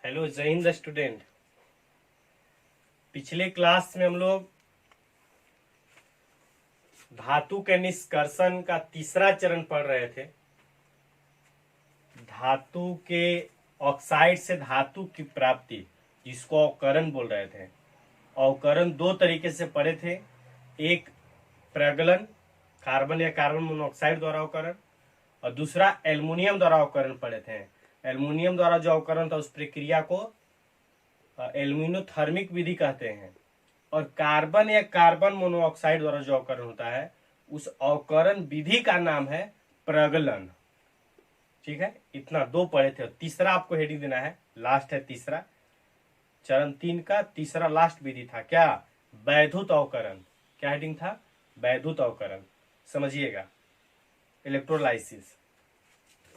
Hello जय Hind student. पिछले class में हम लोग धातु के निष्कर्षण का तीसरा चरण पढ़ रहे थे। धातु के ऑक्साइड से धातु की प्राप्ति, जिसको अवकरण बोल रहे थे। अवकरण दो तरीके से पढ़े थे, एक प्रगलन कार्बन या कार्बन मोनोऑक्साइड द्वारा अवकरण, और दूसरा एल्युमिनियम द्वारा अवकरण पढ़े थे। एल्युमिनियम द्वारा जो अवकरण था उस प्रक्रिया को एल्यूमिनोथर्मिक विधि कहते हैं, और कार्बन या कार्बन मोनोऑक्साइड द्वारा जो अवकरण होता है उस अवकरण विधि का नाम है प्रगलन। ठीक है, इतना दो पढ़े थे। तीसरा आपको हेडिंग देना है, लास्ट है तीसरा, चरण 3 का तीसरा लास्ट विधि था क्या? वैद्युत अवकरण। क्या हेडिंग था? वैद्युत अवकरण। समझिएगा, इलेक्ट्रोलाइसिस।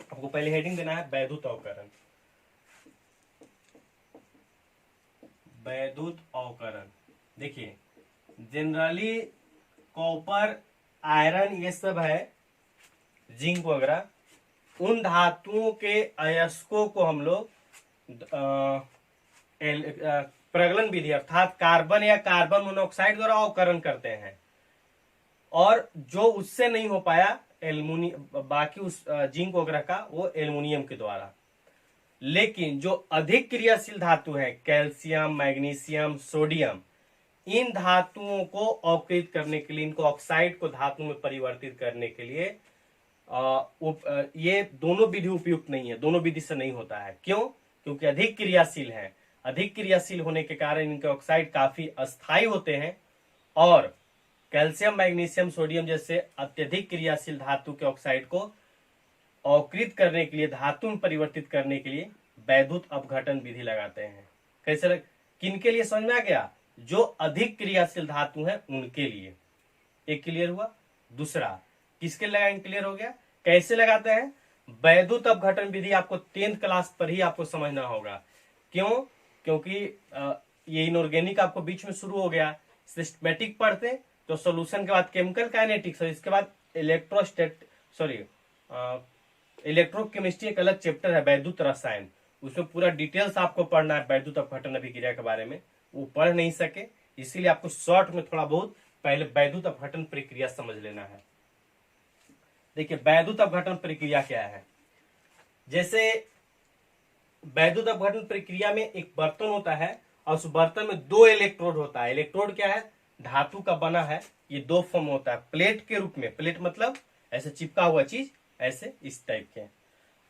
आपको पहले हेडिंग देना है वैद्युत अवकरण। वैद्युत अवकरण देखिए, जनरली कॉपर, आयरन, ये सब है, जिंक वगैरह, उन धातुओं के अयस्कों को हम लोग प्रगलन विधि अर्थात कार्बन या कार्बन मोनोऑक्साइड द्वारा अवकरण करते हैं, और जो उससे नहीं हो पाया एल्युमिनियम, बाकी उस जिंक वगैरह का, वो एल्युमिनियम के द्वारा। लेकिन जो अधिक क्रियाशील धातु है, कैल्शियम, मैग्नीशियम, सोडियम, इन धातुओं को अवकृत करने के लिए, इनको ऑक्साइड को धातु में परिवर्तित करने के लिए ये दोनों विधि उपयुक्त नहीं है, दोनों विधि से नहीं होता है। क्यों? क्योंकि अधिक क्रियाशील है। अधिक क्रियाशील होने के कारण इनके ऑक्साइड काफी अस्थायी होते हैं, और कैल्शियम, मैग्नीशियम, सोडियम जैसे अत्यधिक क्रियाशील धातु के ऑक्साइड को अवकृत करने के लिए, धातु में परिवर्तित करने के लिए वैद्युत अपघटन विधि लगाते हैं। कैसे किनके लिए समझ में आ गया? जो अधिक क्रियाशील धातु है उनके लिए। एक क्लियर हुआ। दूसरा किसके लगाएंगे? क्लियर हो गया। कैसे लगाते हैं? वैद्युत अपघटन विधि आपको 10th क्लास पर ही आपको समझना होगा। क्यों? क्योंकि ये इनऑर्गेनिक आपको बीच में शुरू हो गया। सिस्टमेटिक पढ़ते तो सोल्यूशन के बाद केमिकल काइनेटिक्स, और इसके बाद इलेक्ट्रोकेमिस्ट्री एक अलग चैप्टर है, वैद्युत रसायन। उसमें पूरा डिटेल्स आपको पढ़ना है वैद्युत अपघटन अभिक्रिया के बारे में। वो पढ़ नहीं सके, इसीलिए आपको शॉर्ट में थोड़ा बहुत पहले वैद्युत अपघटन प्रक्रिया समझ लेना है। देखिए, वैद्युत अपघटन प्रक्रिया क्या है। जैसे वैद्युत अपघटन प्रक्रिया में एक बर्तन होता है, और उस बर्तन में 2 इलेक्ट्रोड होता है। इलेक्ट्रोड क्या है? धातु का बना है। ये 2 फॉर्म होता है, प्लेट के रूप में, प्लेट मतलब ऐसे चिपका हुआ चीज, ऐसे इस टाइप के,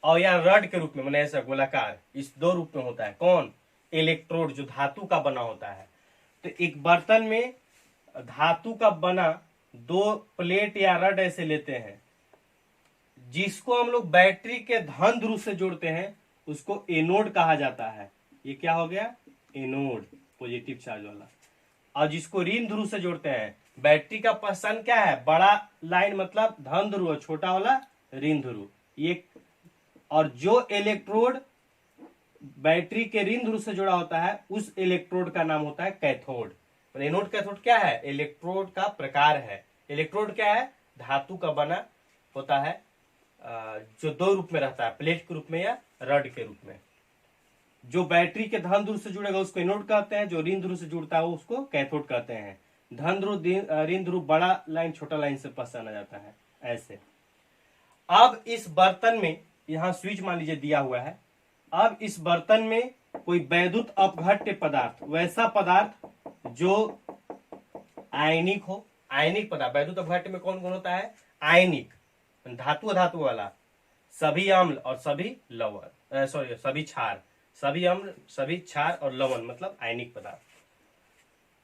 और या रड के रूप में, मैंने ऐसा गोलाकार, इस 2 रूप में होता है। कौन? इलेक्ट्रोड, जो धातु का बना होता है। तो एक बर्तन में धातु का बना 2 प्लेट या रड ऐसे लेते हैं, जिसको हम लोग बैटरी के धन ध्रुव से जोड़ते हैं, उसको एनोड कहा जाता है। ये क्या हो गया? एनोड, पॉजिटिव चार्ज वाला। और जिसको ऋण ध्रुव से जोड़ते हैं, बैटरी का पहचान क्या है? बड़ा लाइन मतलब धन ध्रुव, छोटा वाला ऋण ध्रुव। ये, और जो इलेक्ट्रोड बैटरी के ऋण ध्रुव से जुड़ा होता है, उस इलेक्ट्रोड का नाम होता है कैथोड। एनोड कैथोड क्या है? इलेक्ट्रोड का प्रकार है। इलेक्ट्रोड क्या है? धातु का बना होता है, जो 2 रूप में रहता है, प्लेट के रूप में या रड के रूप में। जो बैटरी के धन ध्रुव से जुड़ेगा उसको एनोड कहते हैं, जो ऋण ध्रुव से जुड़ता है उसको कैथोड कहते हैं। धन ध्रुव, ऋण ध्रुव बड़ा लाइन छोटा लाइन से पहचाना जाता है ऐसे। अब इस बर्तन में, यहां स्विच मान लीजिए दिया हुआ है, अब इस बर्तन में कोई वैद्युत अपघट्य पदार्थ, वैसा पदार्थ जो आयनिक हो, आयनिक पदार्थ। वैद्युत अपघट्य में कौन कौन होता है? आयनिक, धातु धातु वाला, सभी अम्ल और सभी लवण, सभी क्षार, सभी अम्ल, सभी क्षार और लवण मतलब आयनिक पदार्थ,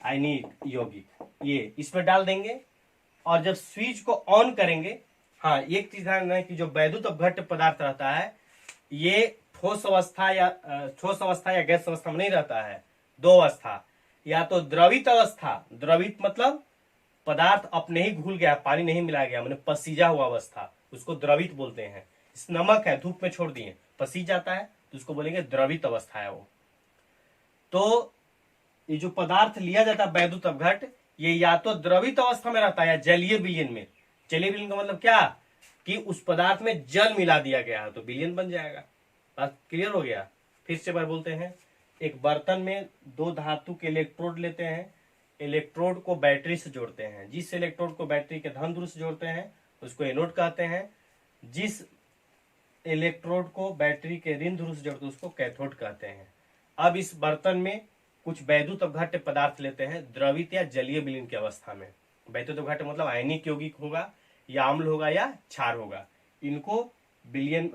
आयनिक यौगिक, ये इसमें डाल देंगे। और जब स्विच को ऑन करेंगे, हाँ एक चीज ध्यान रखना कि जो वैद्युत अपघट्य पदार्थ रहता है, ये ठोस अवस्था या गैस अवस्था में नहीं रहता है। 2 अवस्था, या तो द्रवित अवस्था, द्रवित मतलब पदार्थ अपने ही घुल गया, पानी नहीं मिलाया गया, मैंने पसीजा हुआ अवस्था, उसको द्रवित बोलते हैं। इस नमक है, धूप में छोड़ दिए, पसीज जाता है, तो उसको बोलेंगे द्रवित अवस्था है वो। तो ये जो पदार्थ लिया जाता है वैद्युत अपघट्य, ये या तो द्रवित अवस्था में रहता है या जलीय विलयन में। जलीय विलयन का मतलब क्या? कि उस पदार्थ में जल मिला दिया गया है, तो विलयन बन जाएगा। बात क्लियर हो गया? फिर से बार बोलते हैं, एक बर्तन में दो धातु के इलेक्ट्रोड लेते हैं, इलेक्ट्रोड को बैटरी से जोड़ते हैं, जिस इलेक्ट्रोड को बैटरी के धन ध्रुव से जोड़ते हैं उसको एनोड कहते हैं, जिस इलेक्ट्रोड को बैटरी के ऋण ध्रुव से जोड़ते हैं उसको कैथोड कहते हैं। अब इस बर्तन में कुछ वैद्युत अपघट्य पदार्थ लेते हैं द्रवित या जलीय विलीन की अवस्था में। वैद्युत अपघट्य मतलब आयनिक यौगिक होगा या अम्ल होगा या क्षार होगा। इनको विलीन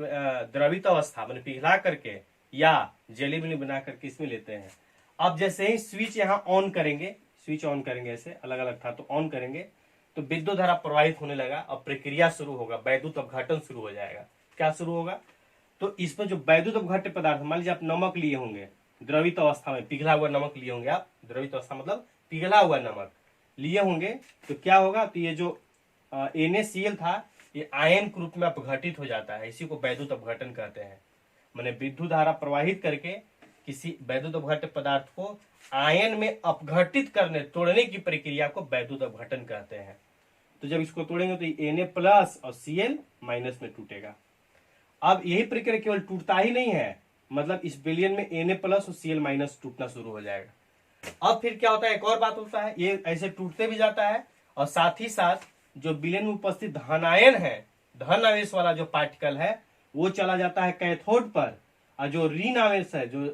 द्रवित अवस्था मैंने पिघला करके या जलीय विलीन बना करके इसमें लेते हैं। अब जैसे ही स्विच यहाँ ऑन करेंगे, स्विच ऑन करेंगे, ऐसे अलग अलग था तो ऑन करेंगे तो विद्युत धारा प्रवाहित होने लगा। अब प्रक्रिया शुरू होगा, वैद्युत अपघटन शुरू हो जाएगा। क्या शुरू होगा? तो इसमें जो वैद्युत अपघट्य पदार्थ, मान लीजिए आप नमक लिए होंगे द्रवित अवस्था में, पिघला हुआ नमक लिए होंगे आप, द्रवित अवस्था मतलब पिघला हुआ नमक लिए होंगे, तो क्या होगा? तो ये जो NaCl था ये आयन के रूप में अपघटित हो जाता है। इसी को वैद्युत अपघटन कहते हैं। माने विद्युत धारा प्रवाहित करके किसी वैद्युत अपघट्य पदार्थ को आयन में अपघटित करने, तोड़ने की प्रक्रिया को वैद्युत अपघटन कहते हैं। तो जब इसको तोड़ेंगे तो Na प्लस और Cl माइनस में टूटेगा। अब यही प्रक्रिया केवल टूटता ही नहीं है, मतलब इस विलयन में Na प्लस और Cl माइनस टूटना शुरू हो जाएगा। अब फिर क्या होता है, एक और बात होता है, ये ऐसे टूटते भी जाता है और साथ ही साथ जो विलयन में उपस्थित धन आयन है, धन आवेश वाला जो पार्टिकल है वो चला जाता है कैथोड पर, और जो ऋण आवेश है जो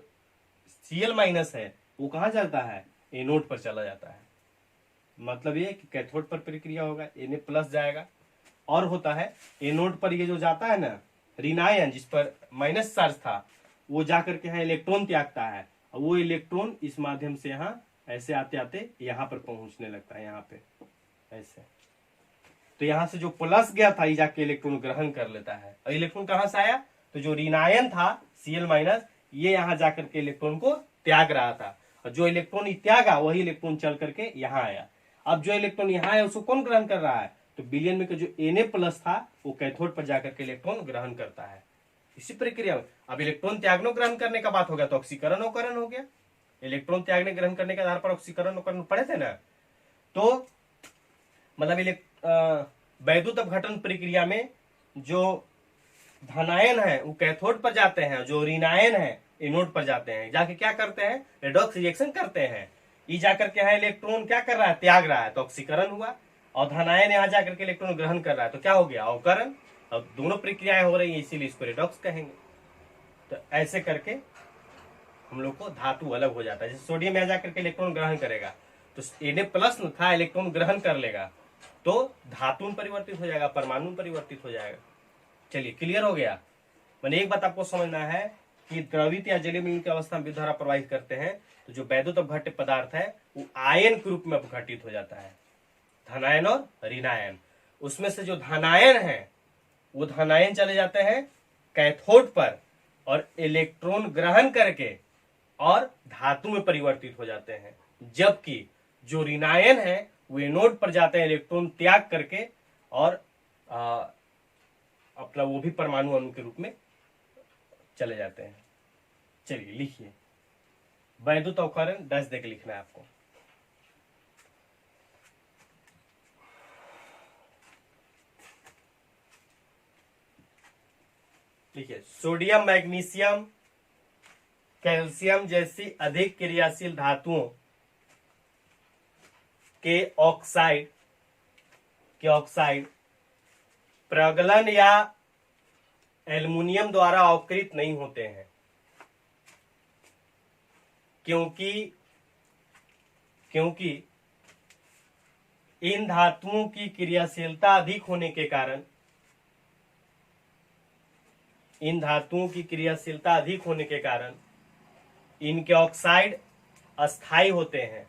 Cl माइनस है वो कहाँ चलता है? एनोड पर चला जाता है। मतलब ये कि कैथोड पर प्रक्रिया होगा, Na प्लस जाएगा। और होता है एनोड पर ये जो जाता है ना ऋण आयन, जिस पर माइनस चार्ज था, वो जाकर के यहाँ इलेक्ट्रॉन त्यागता है, और वो इलेक्ट्रॉन इस माध्यम से यहाँ ऐसे आते आते यहाँ पर पहुंचने लगता है, यहाँ पे ऐसे। तो यहाँ से जो प्लस गया था ये जाके इलेक्ट्रॉन ग्रहण कर लेता है। और इलेक्ट्रॉन कहाँ से आया? तो जो ऋण आयन था Cl माइनस, ये यहाँ जाकर के इलेक्ट्रॉन को त्याग रहा था, और जो इलेक्ट्रॉन त्यागा वही इलेक्ट्रॉन चल करके यहाँ आया। अब जो इलेक्ट्रॉन यहाँ है उसको कौन ग्रहण कर रहा है? तो विलयन में जो Na प्लस था वो कैथोड पर जाकर के इलेक्ट्रॉन ग्रहण करता है। इसी प्रक्रिया में अब इलेक्ट्रॉन त्यागने ग्रहण करने का बात हो गया तो ऑक्सीकरण अवकरण हो गया। इलेक्ट्रॉन त्यागने ग्रहण करने के आधार पर ऑक्सीकरण अवकरण पढ़े थे ना। तो मतलब वैद्युत अपघटन प्रक्रिया में जो धनायन है वो कैथोड पर जाते हैं, जो ऋणायन है एनोड पर जाते हैं। जाके क्या करते हैं? रेडॉक्स रिएक्शन करते हैं। ये जाकर के यहाँ इलेक्ट्रॉन क्या कर रहा है? त्याग रहा है, तो ऑक्सीकरण हुआ। और धनायन यहाँ जाकर के इलेक्ट्रॉन ग्रहण कर रहा है, तो क्या हो गया? अवकरण। अब दोनों प्रक्रियाएं हो रही है, इसीलिए इसको रेडॉक्स कहेंगे। तो ऐसे करके हम लोग को धातु अलग हो जाता है। जैसे सोडियम यहाँ जाकर के इलेक्ट्रॉन ग्रहण करेगा तो Na प्लस था, इलेक्ट्रॉन ग्रहण कर लेगा तो धातु में परिवर्तित हो जाएगा, परमाणु में परिवर्तित हो जाएगा। चलिए क्लियर हो गया। मैंने एक बात आपको समझना है कि द्रवित या जलीय विलीन की अवस्था में विद्युत धारा प्रवाहित करते हैं तो जो वैद्युत अपघट्य पदार्थ है वो आयन के रूप में अपघटित हो जाता है, धनायन और ऋणायन। उसमें से जो धनायन है वो धनायन चले जाते हैं कैथोड पर और इलेक्ट्रॉन ग्रहण करके और धातु में परिवर्तित हो जाते हैं, जबकि जो ऋणायन है वो एनोड पर जाते हैं इलेक्ट्रॉन त्याग करके और अपना वो भी परमाणु अणु के रूप में चले जाते हैं। चलिए लिखिए, वैद्युत अवकरण 10 देकर लिखना है आपको। लिखिए, सोडियम, मैग्नीशियम, कैल्शियम जैसी अधिक क्रियाशील धातुओं के ऑक्साइड प्रगलन या एल्युमिनियम द्वारा अवकृत नहीं होते हैं, क्योंकि इन धातुओं की क्रियाशीलता अधिक होने के कारण इनके ऑक्साइड अस्थायी होते हैं।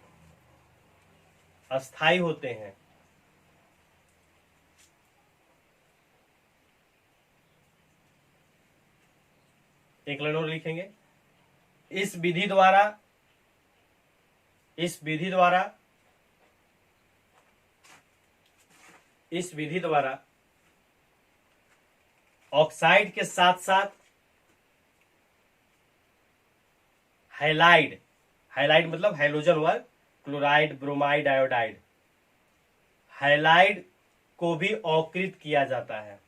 एक लाइन और लिखेंगे, इस विधि द्वारा ऑक्साइड के साथ साथ हैलाइड मतलब हाइड्रोजन वर्ग, क्लोराइड, ब्रोमाइड, आयोडाइड, हैलाइड को भी अवकृत किया जाता है।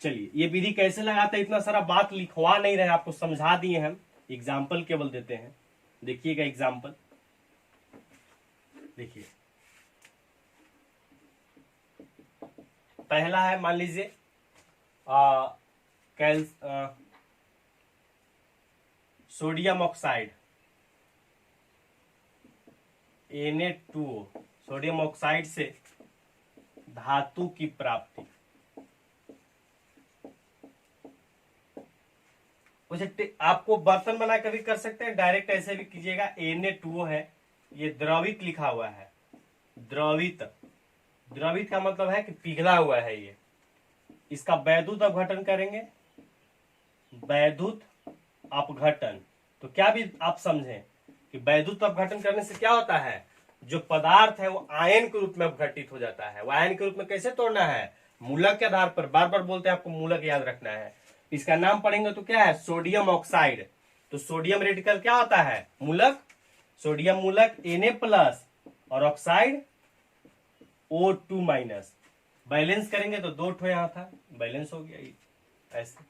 चलिए ये विधि कैसे लगाते हैं, इतना सारा बात लिखवा नहीं रहे, आपको समझा दिए हम, एग्जाम्पल केवल देते हैं। देखिएगा एग्जाम्पल, देखिए पहला है, मान लीजिए sodium oxide Na2O, sodium oxide से धातु की प्राप्ति। आपको बर्तन बना कर भी कर सकते हैं, डायरेक्ट ऐसे भी कीजिएगा। Na2O है, ये द्रवित लिखा हुआ है, द्रवित, द्रवित का मतलब है कि पिघला हुआ है ये। इसका वैद्युत अपघटन करेंगे, वैद्युत अपघटन। तो क्या भी आप समझें कि वैद्युत अपघटन करने से क्या होता है, जो पदार्थ है वो आयन के रूप में अपघटित हो जाता है। वो आयन के रूप में कैसे तोड़ना है, मूलक के आधार पर, बार बार बोलते हैं आपको मूलक याद रखना है। इसका नाम पढ़ेंगे तो क्या है, सोडियम ऑक्साइड। तो सोडियम रेडिकल क्या होता है, मूलक, सोडियम मूलक Na+ और ऑक्साइड O2-। बैलेंस करेंगे तो 2 ठो यहां था, बैलेंस हो गया ऐसे।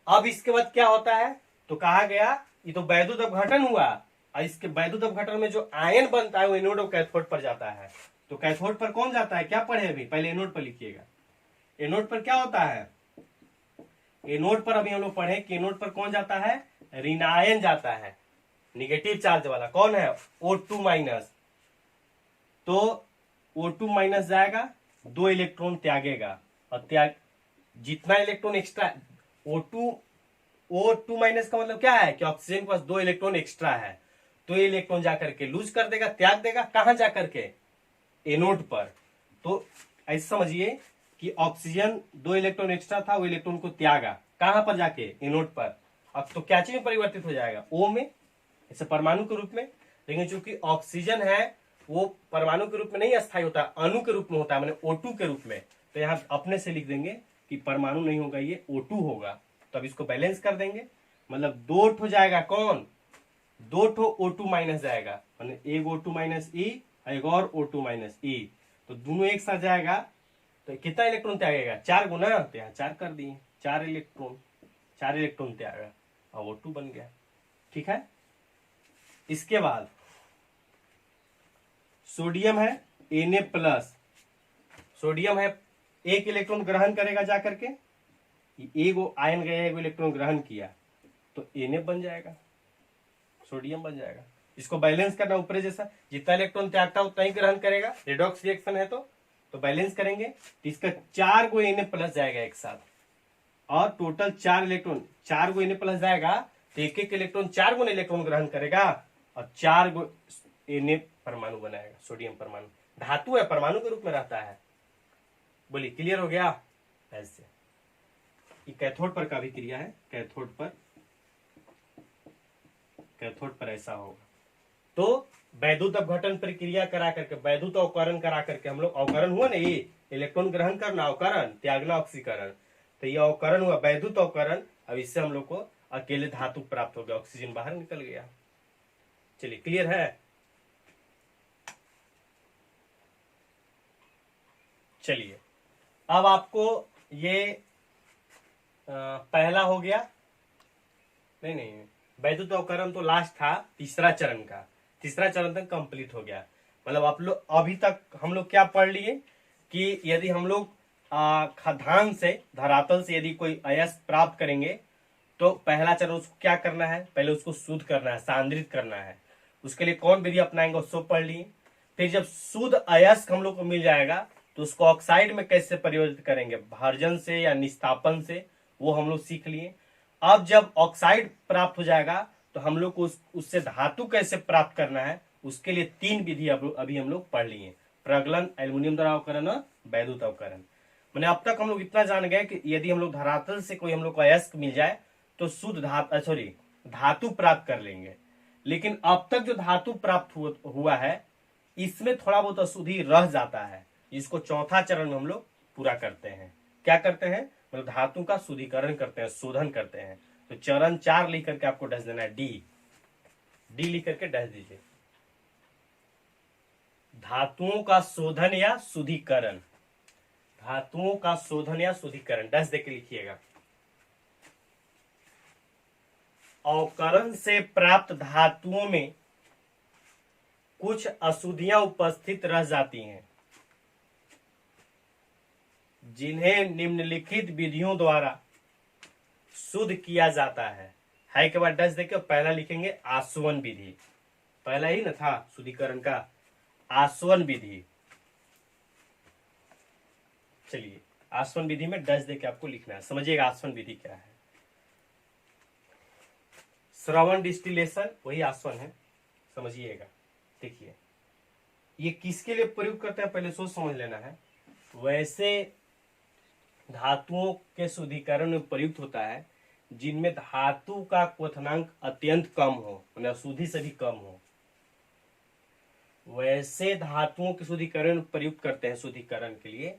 अब इसके बाद क्या होता है, तो कहा गया ये तो वैद्युत अपघटन हुआ, और इसके वैद्युत अपघटन में जो आयन बनता है वो एनोड और कैथोड पर जाता है। तो कैथोड पर कौन जाता है, क्या पढ़े अभी, पहले एनोड पर लिखिएगा। एनोड पर क्या होता है, एनोड पर अभी हम लोग पढ़े कि एनोड पर कौन जाता है, ऋणायन जाता है, निगेटिव चार्ज वाला। कौन है, O2-। तो O2- जाएगा, 2 इलेक्ट्रॉन त्यागेगा, और जितना इलेक्ट्रॉन एक्स्ट्रा, O2- का मतलब क्या है कि ऑक्सीजन के पास 2 इलेक्ट्रॉन एक्स्ट्रा है, तो ये इलेक्ट्रॉन जाकर के लूज कर देगा, त्याग देगा, कहां जाकर के, एनोड पर। तो ऐसे समझिए कि ऑक्सीजन 2 इलेक्ट्रॉन एक्स्ट्रा था, वो इलेक्ट्रॉन को त्यागा, कहां पर जाके, एनोड पर। अब तो क्या चीज में परिवर्तित हो जाएगा, O में, ऐसे परमाणु के रूप में। लेकिन चूंकि ऑक्सीजन है वो परमाणु के रूप में नहीं अस्थायी होता, अणु के रूप में होता है, मैंने O2 के रूप में। तो यहां अपने से लिख देंगे कि परमाणु नहीं होगा, ये O2 होगा। तो अब इसको बैलेंस कर देंगे, मतलब 2 ठो जाएगा, कौन, 2 ठो O2- जाएगा, एक O2-E, एक और O2-E। तो दोनों एक साथ जाएगा, तो कितना इलेक्ट्रॉन त्यागेगा, 4 गुना, तो यहाँ 4 कर दिए, 4 इलेक्ट्रॉन त्यागा, और O2 बन गया। ठीक है। इसके बाद सोडियम है Na+, सोडियम है, 1 इलेक्ट्रॉन ग्रहण करेगा जाकर के, एगो आयन गया, एगो इलेक्ट्रॉन ग्रहण किया, तो Na बन जाएगा, सोडियम बन जाएगा। इसको बैलेंस करना, ऊपर जैसा जितना इलेक्ट्रॉन त्यागता उतना ही ग्रहण करेगा, रिडॉक्स रिएक्शन है तो बैलेंस करेंगे, तो इसका 4 गो Na+ जाएगा एक साथ, और टोटल 4 इलेक्ट्रॉन, 4 गो Na+ जाएगा, तो एक एक इलेक्ट्रॉन 4 गुना इलेक्ट्रॉन ग्रहण करेगा, और 4 गो Na परमाणु बनाएगा, सोडियम परमाणु। धातु है, परमाणु के रूप में रहता है। बोलिए, क्लियर हो गया। ऐसे ये कैथोड पर का भी क्रिया है, कैथोड पर ऐसा होगा। तो वैद्युत अपघटन प्रक्रिया करा करके, वैद्युत अवकरण करा करके हम लोग, अवकरण हुआ ना, ये इलेक्ट्रॉन ग्रहण करना अवकरण, त्यागना ऑक्सीकरण, तो ये अवकरण हुआ, वैद्युत अवकरण। अब इससे हम लोग को अकेले धातु प्राप्त हो गया, ऑक्सीजन बाहर निकल गया। चलिए, क्लियर है। चलिए, अब आपको ये पहला हो गया, नहीं, वैद्युत अवकरण तो लास्ट था, तीसरा चरण तक कंप्लीट हो गया। मतलब आप लोग अभी तक हम लोग क्या पढ़ लिए कि यदि हम लोग खाद्यान्न से, धरातल से यदि कोई अयस्क प्राप्त करेंगे, तो पहला चरण उसको क्या करना है, पहले उसको शुद्ध करना है, सांद्रित करना है। उसके लिए कौन विधि अपनाएंगे उसको पढ़ लिए। फिर जब शुद्ध अयस्क हम लोग को मिल जाएगा, तो उसको ऑक्साइड में कैसे परिवर्तित करेंगे, भर्जन से या निस्तापन से, वो हम लोग सीख लिए। अब जब ऑक्साइड प्राप्त हो जाएगा, तो हम लोग को उससे धातु कैसे प्राप्त करना है, उसके लिए 3 विधि अभी हम लोग पढ़ लिए, प्रगलन, एल्युमिनियम द्वारा अवकरण और वैद्युत अवकरण। मैंने अब तक हम लोग इतना जान गए कि यदि हम लोग धरातल से कोई हम लोग को अयस्क मिल जाए, तो शुद्ध धातु प्राप्त कर लेंगे। लेकिन अब तक जो धातु प्राप्त हुआ है, इसमें थोड़ा बहुत अशुद्धि रह जाता है, इसको चौथा चरण में हम लोग पूरा करते हैं। क्या करते हैं, मतलब धातु का शुद्धिकरण करते हैं, शोधन करते हैं। तो चरण 4 लिख करके आपको डस देना है, डी लिख करके डस दीजिए, धातुओं का शोधन या शुद्धिकरण। धातुओं का शोधन या शुद्धिकरण, डैश देके लिखिएगा। अवकरण से प्राप्त धातुओं में कुछ अशुद्धियां उपस्थित रह जाती हैं, जिन्हें निम्नलिखित विधियों द्वारा शुद्ध किया जाता है के बाद डैश देके पहला लिखेंगे आसवन विधि, पहला ही ना था शुद्धिकरण का, आसवन विधि। चलिए आसवन विधि में डैश देके आपको लिखना है, समझिएगा आसवन विधि क्या है। श्रवण डिस्टिलेशन वही आसवन है, समझिएगा। देखिए ये किसके लिए प्रयोग करते हैं पहले सोच समझ लेना है। वैसे धातुओं के शुद्धिकरण में प्रयुक्त होता है जिनमें धातु का क्वथनांक अत्यंत कम हो, अशुद्धि से भी कम हो। वैसे धातुओं के शुद्धिकरण प्रयुक्त करते हैं शुद्धिकरण के लिए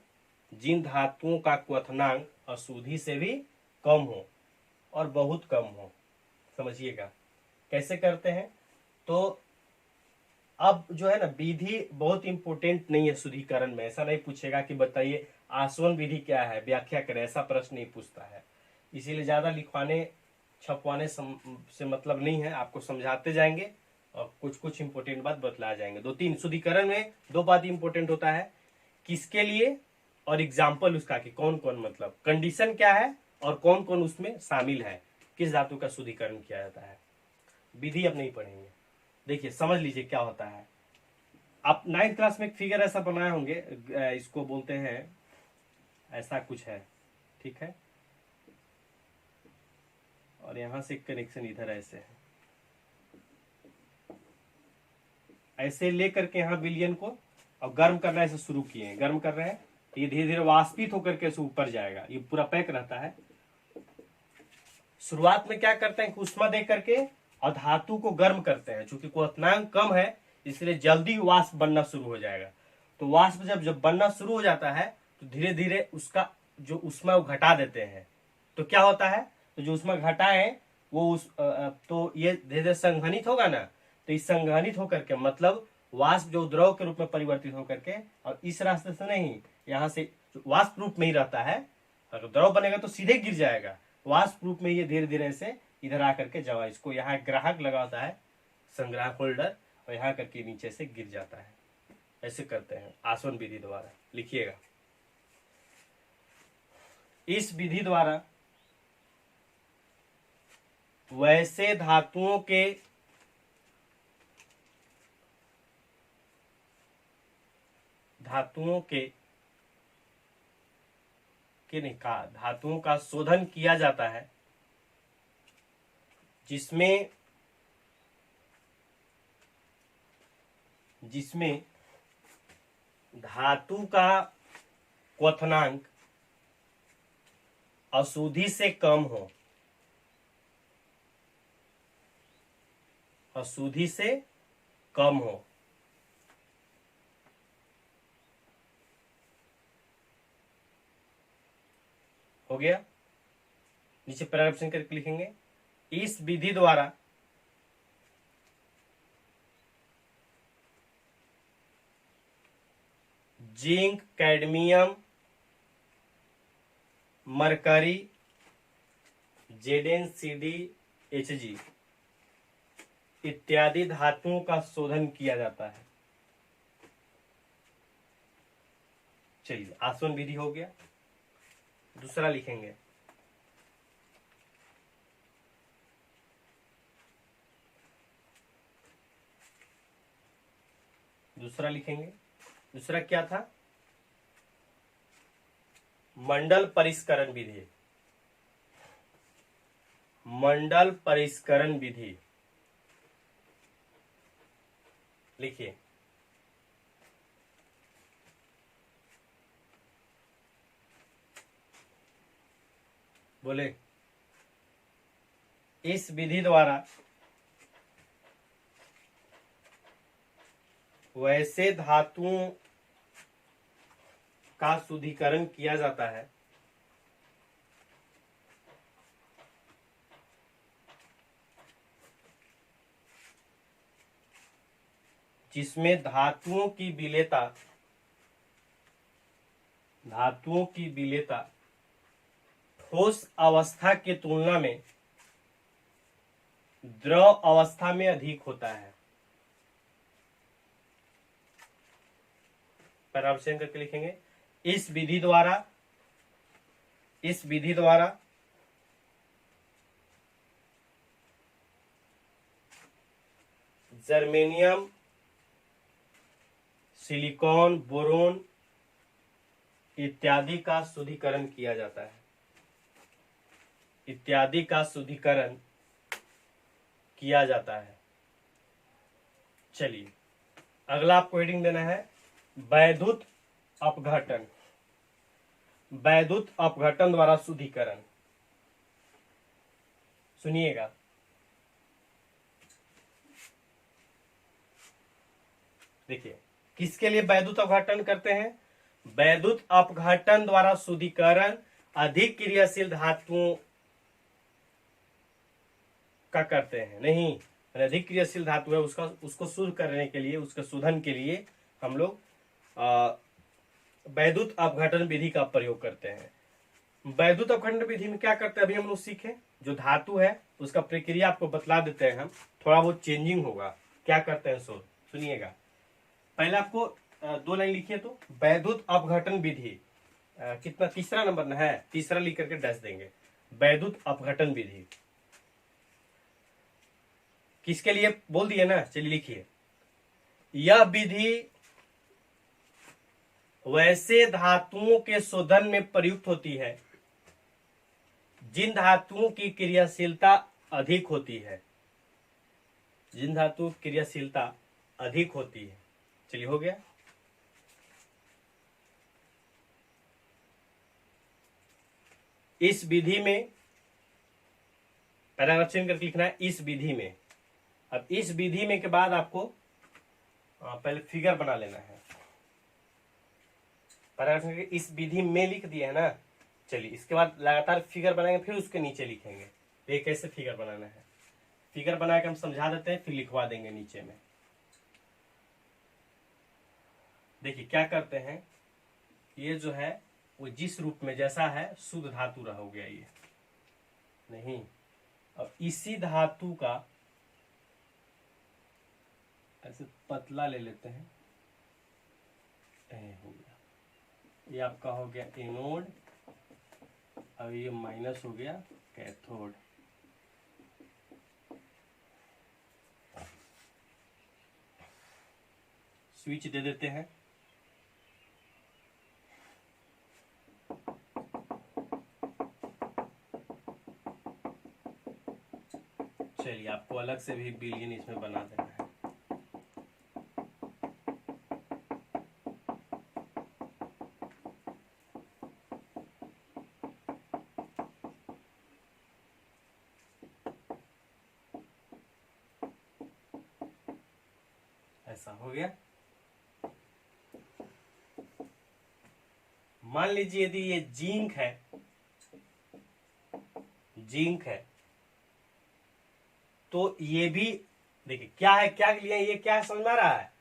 जिन धातुओं का क्वथनांक अशुद्धि से भी कम हो और बहुत कम हो, समझिएगा। कैसे करते हैं तो अब जो है ना विधि बहुत इंपॉर्टेंट नहीं है शुद्धिकरण में, ऐसा नहीं पूछेगा कि बताइए आसवन विधि क्या है, व्याख्या करें, ऐसा प्रश्न नहीं पूछता है। इसीलिए ज्यादा लिखवाने छपवाने से मतलब नहीं है, आपको समझाते जाएंगे और कुछ कुछ इंपॉर्टेंट बात बतला जाएंगे। दो तीन शुद्धिकरण में दो बात इंपॉर्टेंट होता है, किसके लिए और एग्जाम्पल उसका कि कौन कौन, मतलब कंडीशन क्या है और कौन कौन उसमें शामिल है, किस धातु का शुद्धिकरण किया जाता है। विधि अब नहीं पढ़ेंगे, देखिए समझ लीजिए क्या होता है। आप 9th क्लास में एक फिगर ऐसा बनाए होंगे, इसको बोलते हैं ऐसा कुछ है, ठीक है, और यहां से कनेक्शन इधर ऐसे है, ऐसे लेकर के यहाँ विलयन को और गर्म करना ऐसे शुरू किए हैं, गर्म कर रहे हैं तो ये धीरे धीरे वाष्पित होकर के ऊपर जाएगा, ये पूरा पैक रहता है। शुरुआत में क्या करते हैं, ऊष्मा दे करके और धातु को गर्म करते हैं, चूंकि क्वथनांक कम है इसलिए जल्दी वाष्प बनना शुरू हो जाएगा। तो वाष्प जब बनना शुरू हो जाता है तो धीरे धीरे उसका जो ऊष्मा वो घटा देते हैं। तो क्या होता है, तो जो ऊष्मा घटाए वो तो ये धीरे धीरे संघनित होगा ना, तो इस संघनित होकर के मतलब वाष्प जो द्रव के रूप में परिवर्तित होकर के, और इस रास्ते से नहीं, यहाँ से वाष्प रूप में ही रहता है, अगर द्रव बनेगा तो सीधे गिर जाएगा, वाष्प रूप में ये धीरे धीरे से इधर आकर के जमा, इसको यहाँ ग्राहक लगा होता है, संग्राहक होल्डर, और यहाँ करके नीचे से गिर जाता है। ऐसे करते हैं आसवन विधि द्वारा, लिखिएगा। इस विधि द्वारा वैसे धातुओं धातुओं का शोधन किया जाता है जिसमें धातु का क्वथनांक अशुद्धि से कम हो, अशुद्धि से कम हो। हो गया, नीचे पैराग्राफ करके लिखेंगे। इस विधि द्वारा zinc, cadmium, mercury, ZnCd, Hg इत्यादि धातुओं का शोधन किया जाता है। चलिए आसवन विधि हो गया, दूसरा लिखेंगे। दूसरा क्या था, मंडल परिष्करण विधि। मंडल परिष्करण विधि लिखिए। बोले, इस विधि द्वारा वैसे धातुओं का शुद्धिकरण किया जाता है जिसमें धातुओं की विलेयता धातुओं की विलेयता ठोस अवस्था की तुलना में द्रव अवस्था में अधिक होता है। परामर्शन करके लिखेंगे, इस विधि द्वारा जर्मेनियम, सिलिकॉन, बोरोन इत्यादि का शुद्धिकरण किया जाता है। इत्यादि का शुद्धिकरण किया जाता है। चलिए अगला आपको हेडिंग देना है वैद्युत अपघटन। वैद्युत अपघटन द्वारा शुद्धिकरण। सुनिएगा, देखिए किसके लिए वैद्युत अपघटन करते हैं? वैद्युत अपघटन द्वारा शुद्धिकरण अधिक क्रियाशील धातुओं का करते हैं। नहीं, अधिक क्रियाशील धातु है उसको शुद्ध करने के लिए, उसके शोधन के लिए हम लोग वैद्युत अपघटन विधि का प्रयोग करते हैं। वैद्युत अपघटन विधि में क्या करते हैं अभी हम लोग सीखे। जो धातु है उसका प्रक्रिया आपको बतला देते हैं हम, थोड़ा बहुत चेंजिंग होगा। क्या करते हैं सुनिएगा। पहले आपको 2 लाइन लिखिए तो वैद्युत अपघटन विधि कितना, तीसरा नंबर ना है, तीसरा लिख करके डैश देंगे। वैद्युत अपघटन विधि किसके लिए बोल दिए ना, चलिए लिखिए। यह विधि वैसे धातुओं के शोधन में प्रयुक्त होती है जिन धातुओं की क्रियाशीलता अधिक होती है। जिन धातुओं की क्रियाशीलता अधिक होती है। चलिए हो गया। इस विधि में पैराग्राफ चेंज करके लिखना है, इस विधि में। अब इस विधि में के बाद आपको पहले फिगर बना लेना है। पैराग्राफ इस विधि में लिख दिया है ना। चलिए इसके बाद लगातार फिगर बनाएंगे, फिर उसके नीचे लिखेंगे ये कैसे फिगर बनाना है। फिगर बना के हम समझा देते हैं, फिर लिखवा देंगे नीचे में। देखिए क्या करते हैं, ये जो है वो जिस रूप में जैसा है शुद्ध धातु रह हो गया ये नहीं। अब इसी धातु का ऐसे पतला ले लेते हैं, हो गया। ये आपका हो गया एनोड, अब ये माइनस हो गया कैथोड। स्विच दे देते हैं। चलिए आपको अलग से भी बिलियन इसमें बना देना है। ऐसा हो गया। मान लीजिए यदि ये जिंक है तो ये भी देखिए क्या है, क्या लिया, ये क्या समझ में आ रहा है।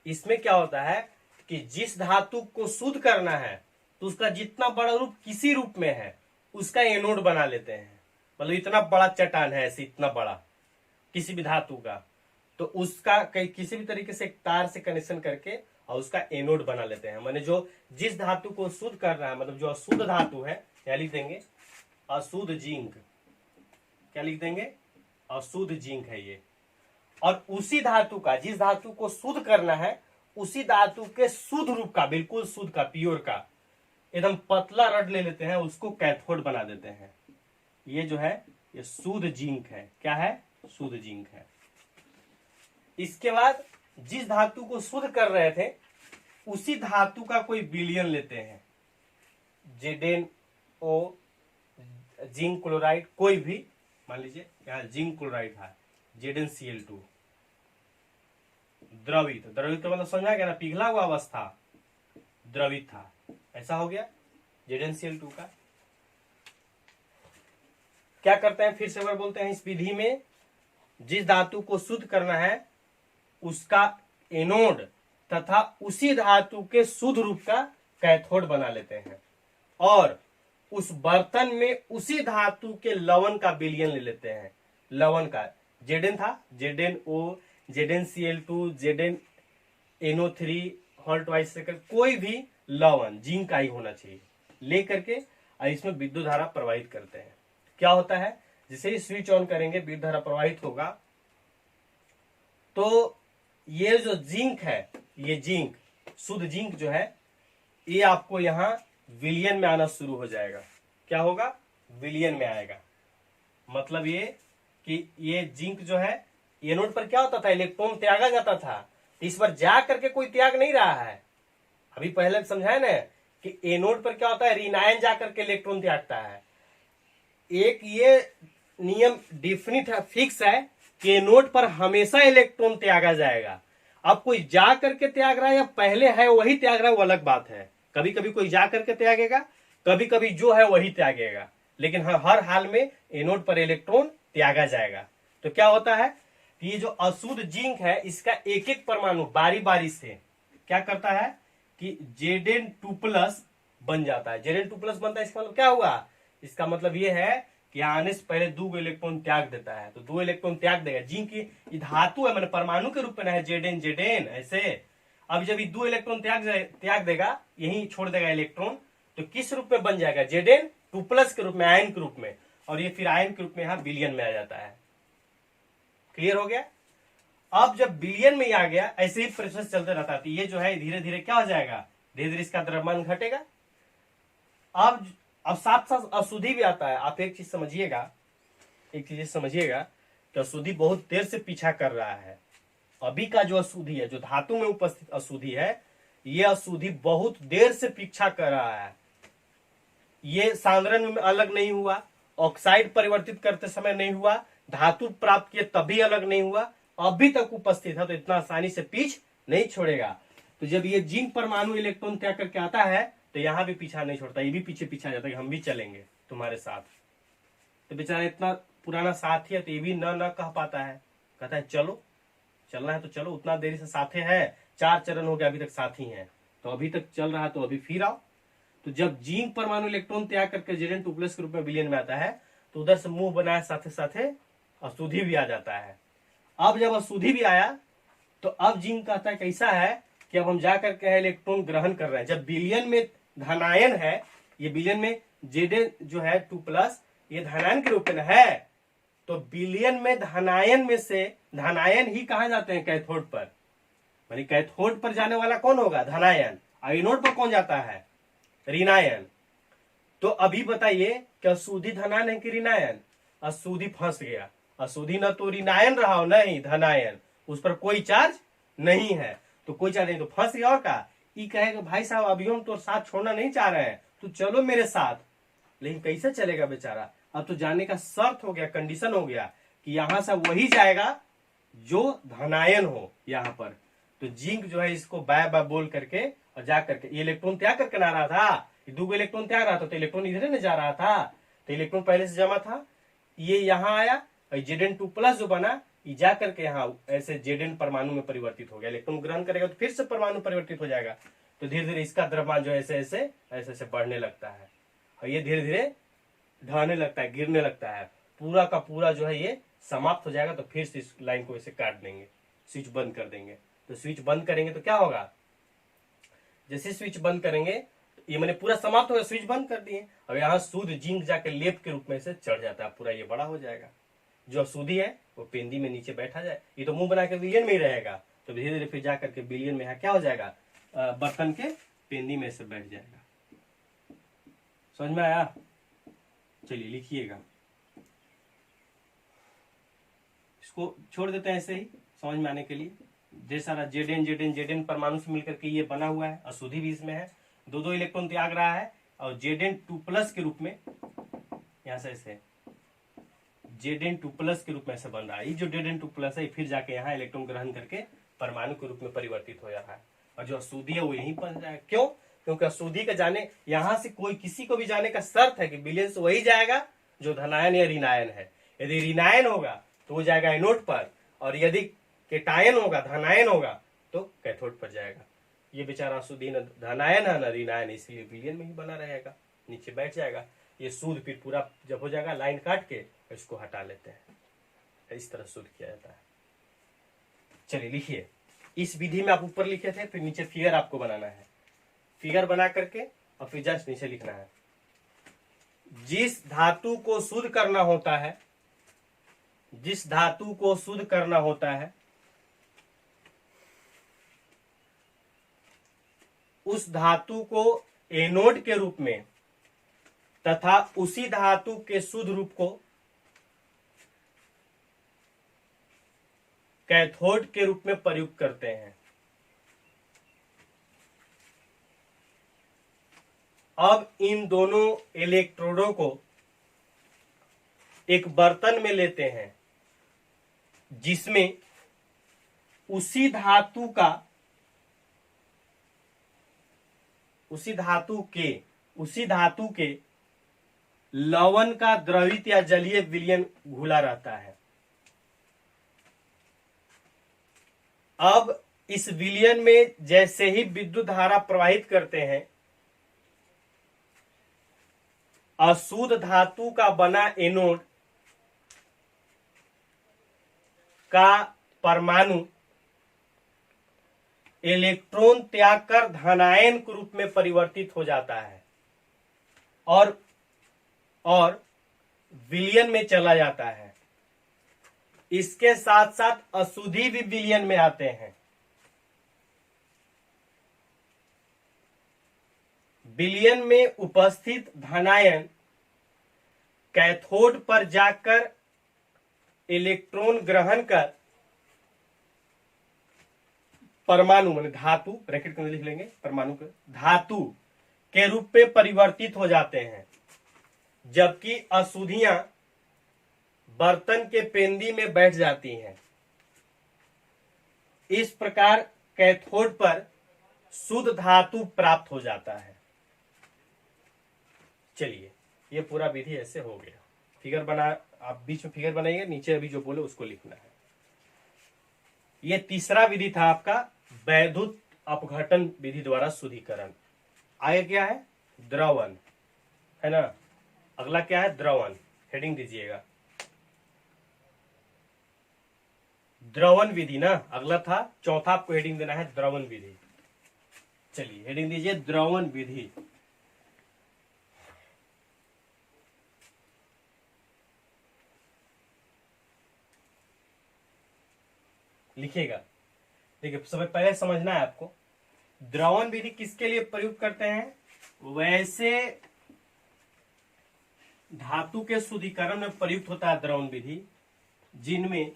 इसमें क्या होता है कि जिस धातु को शुद्ध करना है तो उसका जितना बड़ा रूप किसी रूप में है उसका एनोड बना लेते हैं। मतलब इतना बड़ा चट्टान है ऐसे, इतना बड़ा किसी भी धातु का, तो उसका किसी भी तरीके से एक तार से कनेक्शन करके और उसका एनोड बना लेते हैं। माने जो जिस धातु को शुद्ध करना है, मतलब जो अशुद्ध धातु है, क्या लिख देंगे अशुद्ध जिंक। क्या लिख देंगे अशुद्ध जिंक है ये। और उसी धातु का, जिस धातु को शुद्ध करना है उसी धातु के शुद्ध रूप का, बिल्कुल शुद्ध का, प्योर का एकदम पतला रड ले लेते हैं, उसको कैथोड बना देते हैं। ये जो है ये शुद्ध जिंक है। क्या है? शुद्ध जिंक है। इसके बाद जिस धातु को शुद्ध कर रहे थे उसी धातु का कोई विलयन लेते हैं, ZnO, जिंक क्लोराइड, कोई भी मान लीजिए यहाँ जिंक क्लोराइड था, ZnCl2, द्रवित तो मतलब समझा गया ना, पिघला हुआ अवस्था द्रवित था, ऐसा हो गया ZnCl2 का। क्या करते हैं, फिर से एक बार बोलते हैं, इस विधि में जिस धातु को शुद्ध करना है उसका एनोड तथा उसी धातु के शुद्ध रूप का कैथोड बना लेते हैं और उस बर्तन में उसी धातु के लवण का विलयन ले लेते हैं। लवण का Zn था, ZnO, ZnCl2, ZnNO3 whole twice second, कोई भी लवण जिंक का ही होना चाहिए, लेकर के इसमें विद्युत धारा प्रवाहित करते हैं। क्या होता है, जैसे ही स्विच ऑन करेंगे विद्युत धारा प्रवाहित होगा, तो ये जो जिंक है, ये जिंक, शुद्ध जिंक जो है, ये आपको यहां विलयन में आना शुरू हो जाएगा। क्या होगा, विलयन में आएगा। मतलब ये कि ये जिंक जो है, एनोड पर क्या होता था, इलेक्ट्रॉन त्यागा जाता था, इस पर जा करके कोई त्याग नहीं रहा है। अभी पहले समझाया ना कि एनोड पर क्या होता है, ऋणायन जा करके इलेक्ट्रॉन त्यागता है। एक ये नियम डेफिनिट है, फिक्स है कि एनोड पर हमेशा इलेक्ट्रॉन त्यागा जाएगा। अब कोई जा करके त्याग रहा है या पहले है वही त्याग रहा है, वो अलग बात है। कभी कभी कोई जा करके त्यागेगा, कभी कभी जो है वही त्यागेगा, लेकिन हर हाल में एनोड पर इलेक्ट्रॉन त्यागा जाएगा। तो क्या होता है, ये जो अशुद्ध जिंक है, इसका एक एक परमाणु बारी बारी से क्या करता है कि Zn2+ बन जाता है। Zn2+ बनता है, इसका मतलब क्या हुआ, इसका मतलब ये है कि आने से पहले 2 इलेक्ट्रॉन त्याग देता है, तो 2 इलेक्ट्रॉन त्याग देगा। जिंक की धातु है, मैंने परमाणु के रूप में है Zn ऐसे। अब जब ये 2 इलेक्ट्रॉन त्याग देगा, यही छोड़ देगा इलेक्ट्रॉन, तो किस रूप में बन जाएगा, Zn2+ के रूप में, आयन के रूप में, और ये फिर आयन के रूप में यहाँ विलयन में आ जाता है। क्लियर हो गया। अब जब विलयन में आ गया, ऐसे ही प्रोसेस चलते रहता है, तो ये जो है धीरे धीरे क्या हो जाएगा, धीरे धीरे इसका द्रव्यमान घटेगा। अब साथ साथ अशुद्धि भी आता है। आप एक चीज समझिएगा कि अशुद्धि बहुत देर से पीछा कर रहा है। अभी का जो अशुद्धि है, जो धातु में उपस्थित अशुद्धि है, ये अशुद्धि बहुत देर से पीछा कर रहा है। ये सांद्रण में अलग नहीं हुआ, ऑक्साइड परिवर्तित करते समय नहीं हुआ, धातु प्राप्त किए तभी अलग नहीं हुआ, अभी तक उपस्थित है, तो इतना आसानी से पीछ नहीं छोड़ेगा। तो जब ये जिंक परमाणु इलेक्ट्रॉन त्याग करके आता है, तो यहां भी पीछा नहीं छोड़ता, ये भी पीछा जाता है कि हम भी चलेंगे तुम्हारे साथ। तो बेचारा इतना पुराना साथी है, तो ये भी न कह पाता है, कहता है चलो, चलना है तो चलो, उतना देरी से साथे है, 4 चरण हो गया, अभी तक साथी हैं, तो अभी तक चल रहा है, तो अभी फिर आओ। तो जब जिंक परमाणु इलेक्ट्रॉन त्याग करके Zn2+ के रूप में विलयन में आता है, तो उधर से मुंह बनाए साथे साथे अशुद्धि भी आ जाता है। अब जब अशुद्धि भी आया, तो अब जिंक कहता है कैसा है कि अब हम जाकर के इलेक्ट्रॉन ग्रहण कर रहे हैं। जब विलयन में धनायन है, ये विलयन में Zn जो है 2+, ये धनायन के रूप में है, तो विलयन में धनायन में से धनायन ही कहा जाते हैं, कैथोड पर। यानी कैथोड पर जाने वाला कौन होगा, धनायन। एनोड पर कौन जाता है, ऋणायन। तो अभी बताइए कि अशुद्धि धनायन है कि ऋणायन। अशुद्धि फंस गया, अशुद्धि न तो ऋणायन रहा हो, नहीं धनायन, उस पर कोई चार्ज नहीं है, तो कोई चार्ज नहीं, तो फंस गया। और का ये कहेगा भाई साहब अभी हम तो साथ छोड़ना नहीं चाह रहे हैं, तो चलो मेरे साथ। लेकिन कैसे चलेगा बेचारा, अब तो जाने का शर्त हो गया, कंडीशन हो गया कि यहां से वही जाएगा जो धनायन हो यहां पर। तो जिंक जो है इसको बाय बाय बोल करके और जा करके, ये इलेक्ट्रॉन त्याग करके ना रहा था, ये 2 इलेक्ट्रॉन त्याग रहा था, तो इलेक्ट्रॉन इधर न जा रहा था, तो इलेक्ट्रॉन पहले से जमा था, ये यहां आया, और Zn2+ जो बना, ये जा करके यहाँ ऐसे Zn परमाणु में परिवर्तित हो गया। इलेक्ट्रॉन ग्रहण करेगा तो फिर से परमाणु परिवर्तित हो जाएगा, तो धीरे धीरे इसका द्रव्यमान जो ऐसे ऐसे बढ़ने लगता है, और ये धीरे धीरे ढहने लगता है, गिरने लगता है, पूरा का पूरा जो है ये समाप्त हो जाएगा। तो फिर से इस लाइन को ऐसे काट देंगे, स्विच बंद कर देंगे। तो स्विच बंद करेंगे तो क्या होगा, जैसे स्विच बंद करेंगे, ये मैंने पूरा समाप्त हो गया, स्विच बंद कर दिए, अब यहाँ शुद्ध जिंक जाके लेप के रूप में से चढ़ जाता है, पूरा ये बड़ा हो जाएगा। जो अशुद्धि है वो पेंदी में नीचे बैठा जाए, ये तो मुंह बना के विलयन में ही रहेगा, तो धीरे धीरे फिर जाकर के विलयन में यहाँ क्या हो जाएगा, बर्तन के पेंदी में से बैठ जाएगा। समझ में आया, चलिए लिखिएगा, इसको छोड़ देते हैं ऐसे ही समझ में आने के लिए। ढेर सारा Zn परमाणु से मिलकर के ये बना हुआ है, अशुद्धि भी इसमें है, 2 इलेक्ट्रॉन त्याग रहा है, और Zn2+ के रूप में यहां से ऐसे Zn2+ के रूप में ऐसे बन रहा है। ये जो Zn2+ है फिर जाके यहाँ इलेक्ट्रॉन ग्रहण करके परमाणु के रूप में परिवर्तित हो रहा है, और जो अशुद्धि है वो यहीं बन जाएगा। क्यों, क्योंकि अशुद्धि का जाने, यहां से कोई किसी को भी जाने का शर्त है कि विलयन से वही जाएगा जो धनायन या ऋणायन है। यदि ऋणायन होगा तो वो जाएगा एनोड पर, और यदि केटायन होगा, धनायन होगा, तो कैथोड पर जाएगा। ये बेचारा अशुद्धि न धनायन है न ऋणायन, इसलिए विलयन में ही बना रहेगा, नीचे बैठ जाएगा। ये सूद फिर पूरा जब हो जाएगा लाइन काट के इसको हटा लेते हैं, इस तरह सूद किया जाता है। चलिए लिखिए, इस विधि में आप ऊपर लिखे थे, फिर नीचे फिगर आपको बनाना है। फिगर बना करके और फिर जस्ट नीचे लिखना है, जिस धातु को शुद्ध करना होता है, जिस धातु को शुद्ध करना होता है उस धातु को एनोड के रूप में तथा उसी धातु के शुद्ध रूप को कैथोड के रूप में प्रयुक्त करते हैं। अब इन दोनों इलेक्ट्रोडों को एक बर्तन में लेते हैं जिसमें उसी धातु के लवण का द्रवित या जलीय विलयन घुला रहता है। अब इस विलयन में जैसे ही विद्युत धारा प्रवाहित करते हैं, अशुद्ध धातु का बना एनोड का परमाणु इलेक्ट्रॉन त्याग कर धनायन के रूप में परिवर्तित हो जाता है और विलयन में चला जाता है। इसके साथ साथ अशुद्धि भी विलयन में आते हैं। विलयन में उपस्थित धनायन कैथोड पर जाकर इलेक्ट्रॉन ग्रहण कर परमाणु माने धातु, ब्रैकेट में लिख लेंगे परमाणु के, धातु के रूप में परिवर्तित हो जाते हैं, जबकि अशुद्धियां बर्तन के पेंदी में बैठ जाती हैं। इस प्रकार कैथोड पर शुद्ध धातु प्राप्त हो जाता है। चलिए, ये पूरा विधि ऐसे हो गया। फिगर बना, आप बीच में फिगर बनाइए, नीचे अभी जो बोले उसको लिखना है। ये तीसरा विधि था आपका वैद्युत अपघटन विधि द्वारा शुद्धिकरण। आगे क्या है? द्रवण, है ना। अगला क्या है? द्रवण। हेडिंग दीजिएगा, द्रवण विधि ना। अगला था चौथा, आपको हेडिंग देना है द्रवण विधि। चलिए हेडिंग दीजिए द्रवण विधि। लिखिएगा, देखिए सबसे पहले समझना है आपको, द्रवण विधि किसके लिए प्रयुक्त करते हैं? वैसे धातु के शुद्धिकरण में प्रयुक्त होता है द्रवण विधि जिनमें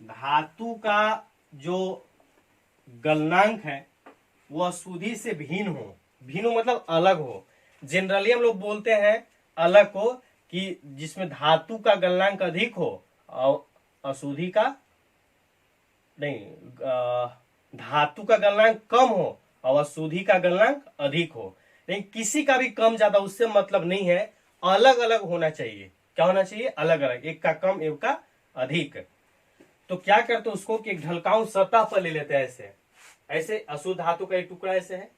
धातु का जो गलनांक है वह अशुद्धि से भिन्न हो। भिन्न हो मतलब अलग हो। जनरली हम लोग बोलते हैं अलग हो कि जिसमें धातु का गलनांक अधिक हो और अशुद्धि का नहीं, धातु का गलनांक कम हो और अशुद्धि का गलनांक अधिक हो। लेकिन किसी का भी कम ज्यादा उससे मतलब नहीं है, अलग अलग होना चाहिए। क्या होना चाहिए? अलग अलग, एक का कम एक का अधिक। तो क्या करते हैं उसको कि एक ढलकाऊ सतह पर ले लेते हैं, ऐसे ऐसे अशुद्ध धातु का एक टुकड़ा ऐसे है।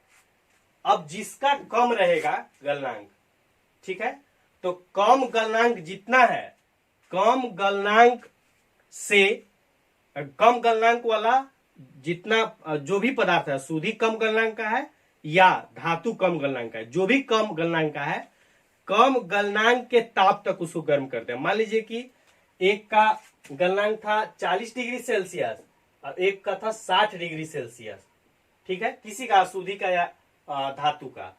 अब जिसका कम रहेगा गलनांक, ठीक है, तो कम गलनांक जितना है, कम गलनांक से कम गलनांक वाला जितना जो भी पदार्थ है, अशुद्धि कम गलनांक का है या धातु कम गलनांक का है, जो भी कम गलनांक का है, कम गलनांक के ताप तक उसको गर्म करते हैं। मान लीजिए कि एक का गलनांक था 40 डिग्री सेल्सियस और एक का था 60 डिग्री सेल्सियस, ठीक है, किसी का अशुद्धि का या धातु का।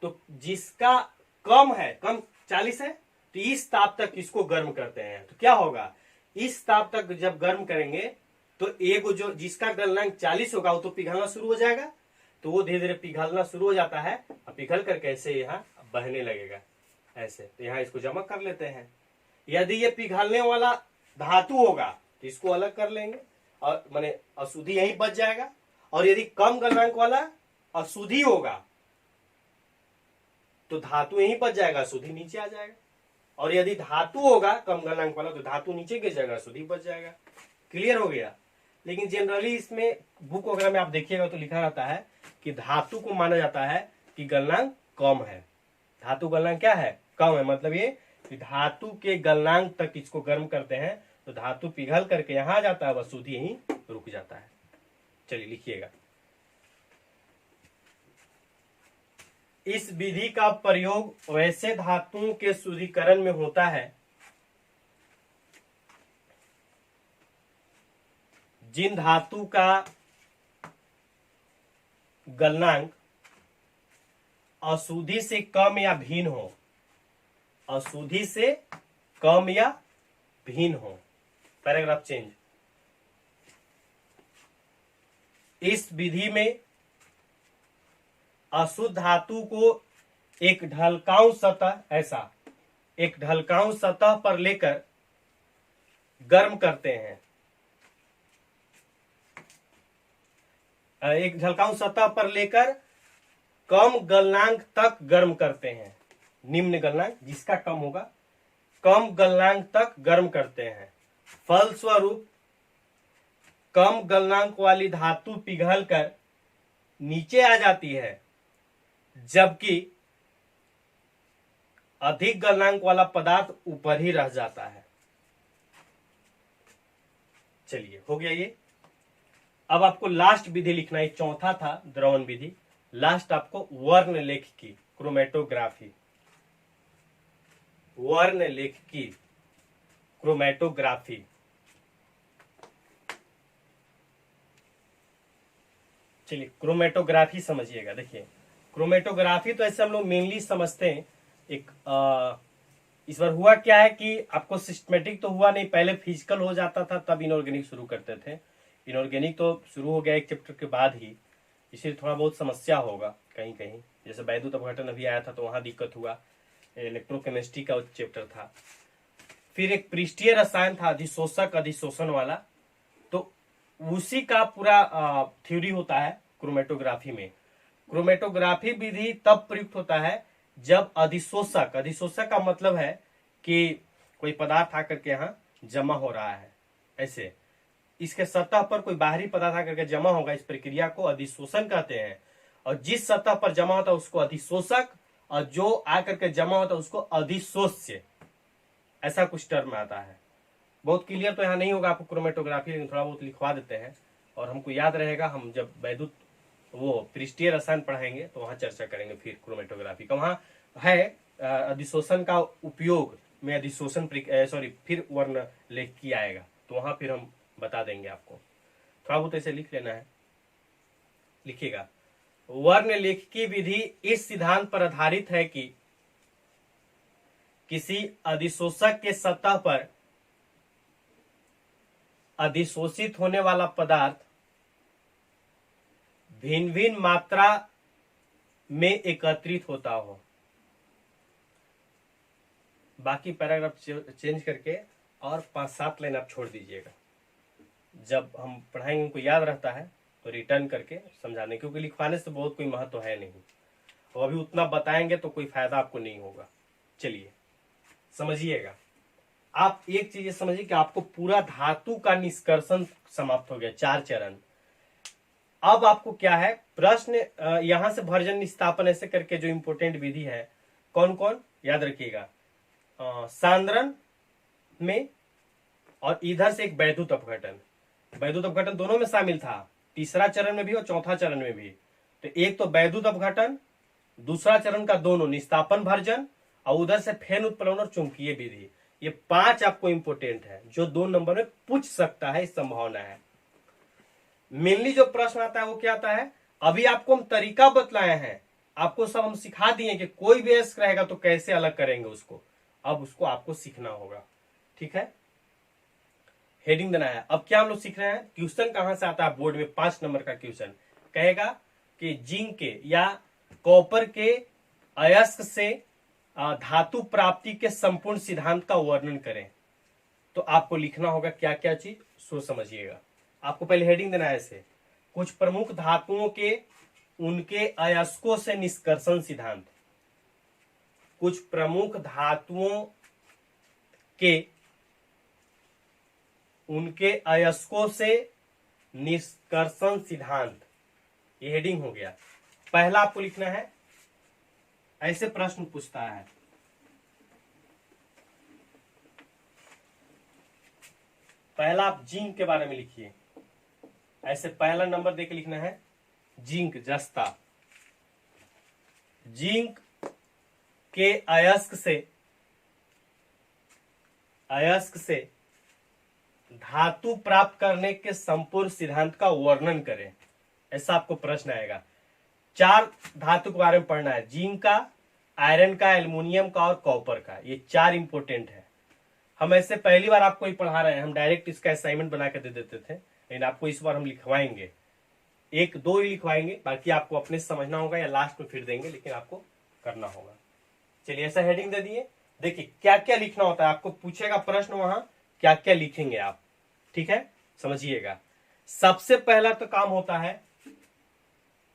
तो जिसका कम है, कम 40 है, तो इस ताप तक इसको गर्म करते हैं। तो क्या होगा? इस ताप तक जब गर्म करेंगे तो एक जो जिसका गलनांक 40 होगा वो तो पिघलना शुरू हो जाएगा। तो वो धीरे धीरे पिघलना शुरू हो जाता है और पिघल कर कैसे यहाँ बहने लगेगा ऐसे। तो यहाँ इसको जमा कर लेते हैं। यदि ये पिघलने वाला धातु होगा तो इसको अलग कर लेंगे और माने अशुद्धि यही बच जाएगा। और यदि कम गलनांक वाला अशुद्धि होगा तो धातु यही बच जाएगा, अशुद्धि नीचे आ जाएगा। और यदि धातु होगा कम गलनांक वाला तो धातु नीचे गिर जाएगा, अशुद्धि बच जाएगा। क्लियर हो गया? लेकिन जनरली इसमें बुक वगैरह में आप देखिएगा तो लिखा रहता है कि धातु को माना जाता है कि गलनांक कम है। धातु गलनांक क्या है? कम है। मतलब ये कि धातु के गलनांक तक इसको गर्म करते हैं तो धातु पिघल करके यहां आ जाता है, वह शुद्धि यहीं रुक जाता है। चलिए लिखिएगा, इस विधि का प्रयोग वैसे धातुओं के शुद्धिकरण में होता है जिन धातु का गलनांक अशुद्धि से कम या भिन्न हो, अशुद्धि से कम या भिन्न हो। Paragraph change. इस विधि में अशुद्ध धातु को एक ढलकाऊ सतह, ऐसा एक ढलकाऊ सतह पर लेकर गर्म करते हैं। एक ढलकाऊ सतह पर लेकर कम गलनांक तक गर्म करते हैं। निम्न गलनांक जिसका कम होगा, कम गलनांक तक गर्म करते हैं। फलस्वरूप कम गलनांक वाली धातु पिघलकर नीचे आ जाती है, जबकि अधिक गलनांक वाला पदार्थ ऊपर ही रह जाता है। चलिए हो गया ये। अब आपको लास्ट विधि लिखना है, चौथा था द्रवण विधि। लास्ट आपको वर्ण लेख की क्रोमेटोग्राफी, वर्ण लेख की क्रोमेटोग्राफी। चलिए क्रोमेटोग्राफी समझिएगा। देखिए क्रोमेटोग्राफी तो ऐसे हम लोग मेनली समझते हैं। एक इस बार हुआ क्या है कि आपको सिस्टमेटिक तो हुआ नहीं, पहले फिजिकल हो जाता था तब इनऑर्गेनिक शुरू करते थे। इनऑर्गेनिक तो शुरू हो गया एक चैप्टर के बाद ही, इसलिए थोड़ा बहुत समस्या होगा कहीं कहीं। जैसे वैद्युत अपघटन अभी आया था तो वहां दिक्कत हुआ। इलेक्ट्रोकेमिस्ट्री का चैप्टर था। फिर एक पृष्ठीय रसायन था, अधिशोषक अधिशोषण वाला, तो उसी का पूरा थ्योरी होता है क्रोमेटोग्राफी में। क्रोमेटोग्राफी विधि तब प्रयुक्त होता है जब अधिशोषक, अधिशोषक का मतलब है कि कोई पदार्थ आकर के यहाँ जमा हो रहा है, ऐसे इसके सतह पर कोई बाहरी पदार्थ आकर के जमा होगा, इस प्रक्रिया को अधिशोषण कहते हैं। और जिस सतह पर जमा होता है उसको अधिशोषक, और जो आकर के जमा होता है उसको अधिशोष्य, ऐसा कुछ टर्म आता है। बहुत क्लियर तो यहाँ नहीं होगा आपको क्रोमेटोग्राफी, लेकिन थोड़ा बहुत लिखवा देते हैं और हमको याद रहेगा। हम जब वैद्युत वो पृष्ठीय रसायन पढ़ाएंगे तो वहां चर्चा करेंगे फिर क्रोमेटोग्राफी का। वहां है अधिशोषण का उपयोग में अधिशोषण फिर वर्ण लेख की आएगा, तो वहां फिर हम बता देंगे आपको। थोड़ा बहुत ऐसे लिख लेना है, लिखिएगा। वर्ण लेख की विधि इस सिद्धांत पर आधारित है कि किसी अधिशोषक के सतह पर अधिशोषित होने वाला पदार्थ भिन्न भिन्न मात्रा में एकत्रित होता हो। बाकी पैराग्राफ चेंज करके और 5-7 लाइन आप छोड़ दीजिएगा। जब हम पढ़ाएंगे उनको याद रहता है तो रिटर्न करके समझाने, क्योंकि लिखवाने से बहुत कोई महत्व है नहीं, और अभी उतना बताएंगे तो कोई फायदा आपको नहीं होगा। चलिए समझिएगा। आप एक चीज समझिए कि आपको पूरा धातु का निष्कर्षण समाप्त हो गया, 4 चरण। अब आपको क्या है, प्रश्न यहां से भर्जन निस्तापन ऐसे करके जो इंपोर्टेंट विधि है, कौन कौन याद रखिएगा। सांद्रण में और इधर से एक वैद्युत अपघटन, वैद्युत अपघटन दोनों में शामिल था, तीसरा चरण में भी और चौथा चरण में भी। तो एक तो वैद्युत अपघटन, दूसरा चरण का दोनों निस्तापन भर्जन, और उधर से फेन उत्प्लवन और चुंबकीय विधि। ये 5 आपको इंपोर्टेंट है जो 2 नंबर में पूछ सकता है, इस संभावना है। मेनली जो प्रश्न आता है वो क्या आता है, अभी आपको हम तरीका बतलाए हैं, आपको सब हम सिखा दिए कि कोई भी अयस्क रहेगा तो कैसे अलग करेंगे उसको। अब उसको आपको सीखना होगा, ठीक है। हेडिंग देना है। अब क्या हम लोग सीख रहे हैं, क्वेश्चन कहां से आता है बोर्ड में, 5 नंबर का क्वेश्चन कहेगा कि जिंक के या कॉपर के अयस्क से धातु प्राप्ति के संपूर्ण सिद्धांत का वर्णन करें। तो आपको लिखना होगा क्या क्या चीज, सो समझिएगा। आपको पहले हेडिंग देना है ऐसे, कुछ प्रमुख धातुओं के उनके अयस्कों से निष्कर्षण सिद्धांत। कुछ प्रमुख धातुओं के उनके अयस्कों से निष्कर्षण सिद्धांत। ये हेडिंग हो गया। पहला आपको लिखना है, ऐसे प्रश्न पूछता है, पहला आप जिंक के बारे में लिखिए। ऐसे पहला नंबर देके लिखना है जिंक, जस्ता। जिंक के अयस्क से धातु प्राप्त करने के संपूर्ण सिद्धांत का वर्णन करें। ऐसा आपको प्रश्न आएगा। 4 धातु के बारे में पढ़ना है, जिंक का, आयरन का, एल्युमिनियम का और कॉपर का। ये 4 इंपोर्टेंट है। हम ऐसे पहली बार आपको ही पढ़ा रहे हैं, हम डायरेक्ट इसका असाइनमेंट बना के दे देते थे, लेकिन आपको इस बार हम लिखवाएंगे, 1-2 ही लिखवाएंगे, बाकी आपको अपने समझना होगा या लास्ट में फिर देंगे, लेकिन आपको करना होगा। चलिए ऐसा हेडिंग दे दिए। देखिए क्या क्या लिखना होता है, आपको पूछेगा प्रश्न, वहां क्या क्या लिखेंगे आप, ठीक है, समझिएगा। सबसे पहला तो काम होता है,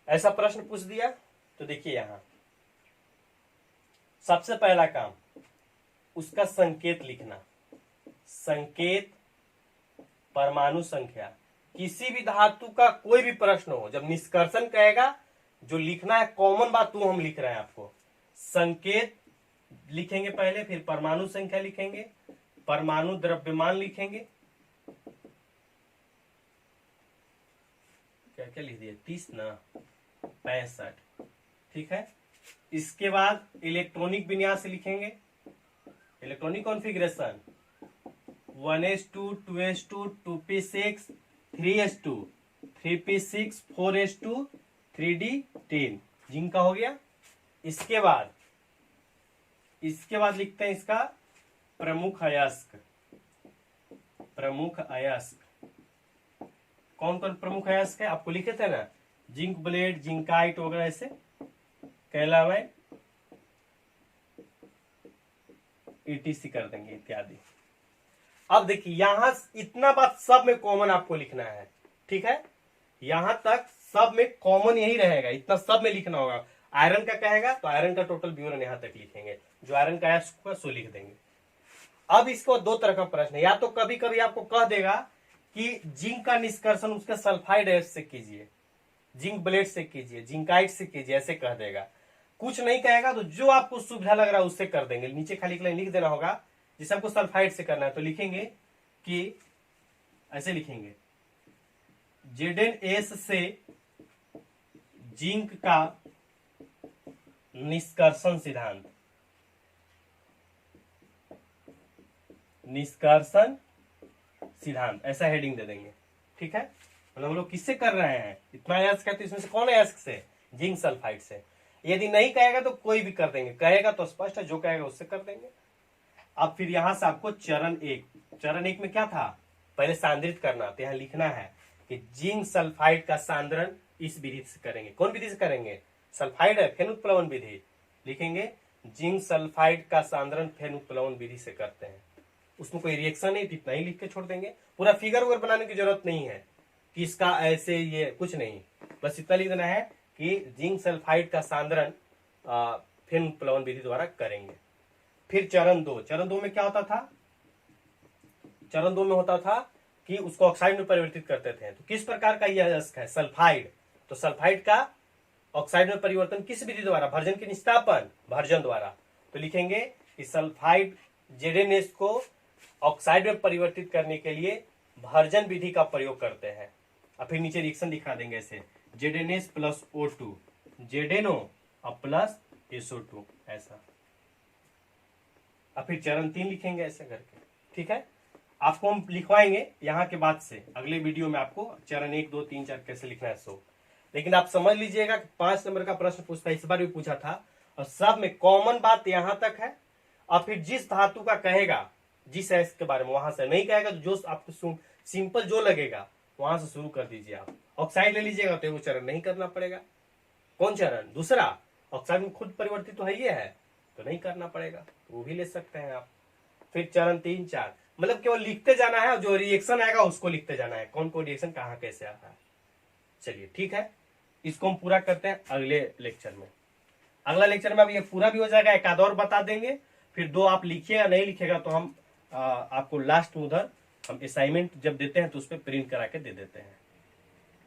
ऐसा प्रश्न पूछ दिया तो देखिए यहां सबसे पहला काम उसका संकेत लिखना। संकेत, परमाणु संख्या, किसी भी धातु का कोई भी प्रश्न हो, जब निष्कर्षण कहेगा, जो लिखना है कॉमन बात वो हम लिख रहे हैं आपको। संकेत लिखेंगे पहले, फिर परमाणु संख्या लिखेंगे, परमाणु द्रव्यमान लिखेंगे, क्या क्या लिख दिए, 30 ना 65, ठीक है। इसके बाद इलेक्ट्रॉनिक विन्यास लिखेंगे, electronic configuration 1s2 2s2 2p6 3s2 3p6 4s2 3d10, zinc का हो गया। इसके बाद लिखते हैं इसका प्रमुख अयस्क। प्रमुख अयस्क कौन कौन प्रमुख अयस्क है आपको लिखे थे ना, जिंक ब्लेड, जिंकाइट वगैरह, ऐसे कैलामाइट, ETC कर देंगे इत्यादि। अब देखिए यहां इतना बात सब में कॉमन आपको लिखना है, ठीक है, यहां तक सब में कॉमन यही रहेगा, इतना सब में लिखना होगा। आयरन का कहेगा तो आयरन का टोटल विवरण यहां तक लिखेंगे, जो आयरन का है सो लिख देंगे। अब इसको 2 तरह का प्रश्न है, या तो कभी कभी आपको कह देगा कि जिंक का निष्कर्षण उसके सल्फाइड एसिड से कीजिए, जिंक ब्लेड से कीजिए, जिंकाइट से कीजिए, ऐसे कह देगा। कुछ नहीं कहेगा तो जो आपको सुविधा लग रहा है उससे कर देंगे। नीचे खाली लिख देना होगा, जिसे हमको सल्फाइड से करना है तो लिखेंगे कि ऐसे लिखेंगे, ZnS से जिंक का निष्कर्षण सिद्धांत, निष्कर्षण सिद्धांत, ऐसा हेडिंग दे देंगे, ठीक है। मतलब हम लोग किससे कर रहे हैं, इतना अयस्क है तो इसमें से कौन अयस्क से, जिंक सल्फाइड से। यदि नहीं कहेगा तो कोई भी कर देंगे, कहेगा तो स्पष्ट है, जो कहेगा उससे कर देंगे। अब फिर यहां से आपको चरण 1 में क्या था, पहले सांद्रित करना, तो यहां लिखना है कि जिंक सल्फाइड का सांद्रण इस विधि से करेंगे। कौन विधि से करेंगे, सल्फाइड है, फेन उत्प्लवन विधि, लिखेंगे जिंक सल्फाइड का सांद्रण फेन उत्प्लवन विधि से करते हैं। उसमें कोई रिएक्शन नहीं, इतना ही लिख के छोड़ देंगे, पूरा फिगर वगर बनाने की जरूरत नहीं है कि इसका ऐसे ये कुछ नहीं, बस इतना लिख देना है कि जिंक सल्फाइड का सांद्रण फेन उत्प्लवन विधि द्वारा करेंगे। फिर चरण 2 में क्या होता था, चरण 2 में होता था कि उसको ऑक्साइड में परिवर्तित करते थे। तो किस प्रकार का यह अयस्क है, सल्फाइड, तो सल्फाइड का ऑक्साइड में परिवर्तन किस विधि द्वारा, भर्जन के निस्तापन, भर्जन द्वारा। तो लिखेंगे कि सल्फाइड ZnS को ऑक्साइड में परिवर्तित करने के लिए भर्जन विधि का प्रयोग करते हैं। और फिर नीचे रिएक्शन दिखा देंगे ऐसे, ZnS प्लस O2, ZnO और प्लस SO2, ऐसा। और फिर चरण 3 लिखेंगे ऐसे करके, ठीक है। आपको हम लिखवाएंगे यहाँ के बाद से, अगले वीडियो में आपको चरण 1 2 3 4 कैसे लिखना है सो। लेकिन आप समझ लीजिएगा कि 5 नंबर का प्रश्न पूछता है, इस बार भी पूछा था, और सब में कॉमन बात यहां तक है। और फिर जिस धातु का कहेगा, जिस अयस्क के बारे में, वहां से नहीं कहेगा तो जो आपको सिंपल जो लगेगा वहां से शुरू कर दीजिए। आप ऑक्साइड ले लीजिएगा तो वो चरण नहीं करना पड़ेगा। कौन चरण, दूसरा, ऑक्साइड में खुद परिवर्तित तो है ही है, तो नहीं करना पड़ेगा, तो वो भी ले सकते हैं आप। फिर चरण 3 4, मतलब केवल लिखते जाना है, जो रिएक्शन आएगा उसको लिखते जाना है, कौन कौन रिएक्शन कहाँ कैसे आता है। चलिए ठीक है, इसको हम पूरा करते हैं अगले लेक्चर में। अगला लेक्चर में अब ये पूरा भी हो जाएगा, एक आध और बता देंगे, फिर 2 आप लिखिएगा, नहीं लिखेगा तो हम आपको लास्ट में उधर हम असाइनमेंट जब देते हैं तो उस पर प्रिंट करा के दे देते हैं।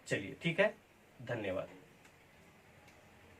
चलिए ठीक है, धन्यवाद।